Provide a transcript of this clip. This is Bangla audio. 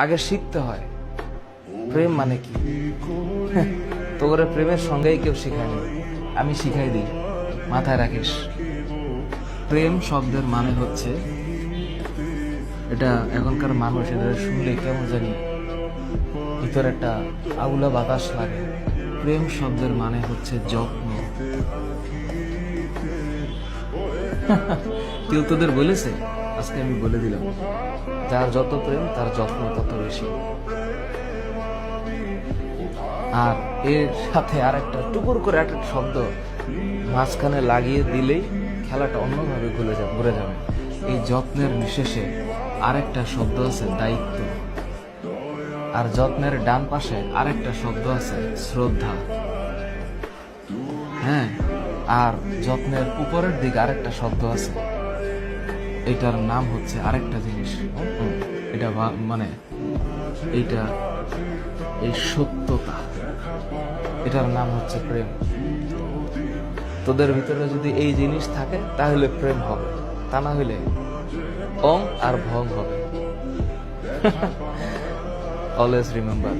আগে শিখতে হয় প্রেম মানে কি। তোরে প্রেমের সঙ্গেই কেউ শিখায়নি, আমি শিখাই দিই, মাথায় রাখিস। প্রেম শব্দের মানে হচ্ছে, এটা এখনকার মানুষ এটা শুনলে কেমন জানি ভিতরে একটা আউলা বাতাস লাগে। প্রেম শব্দের মানে হচ্ছে যত্ন। কেউ তোদের বলেছে? আজকে আমি বলে দিলাম, যার যত প্রেম তার যত্ন তত বেশি। আর এর সাথে আর একটা টুকুর করে একটা শব্দ মাঝখানে লাগিয়ে দিলেই খেলাটা অন্যভাবে ঘুরে যাবে। এই যত্নের নিশেষে আরেকটা শব্দ আছে দায়িত্ব, আর যত্নের ডান পাশে আরেকটা শব্দ আছে শ্রদ্ধা। হ্যাঁ, আর যত্নের উপরের দিকে আরেকটা শব্দ আছে, এটার নাম হচ্ছে আরেকটা জিনিস। এটা মানে এইটা এই সত্যতা, এটার নাম হচ্ছে প্রেম। তোদের ভিতরে যদি এই জিনিস থাকে তাহলে প্রেম হবে, তা না হইলে অং আর ভং হবে। Always remember.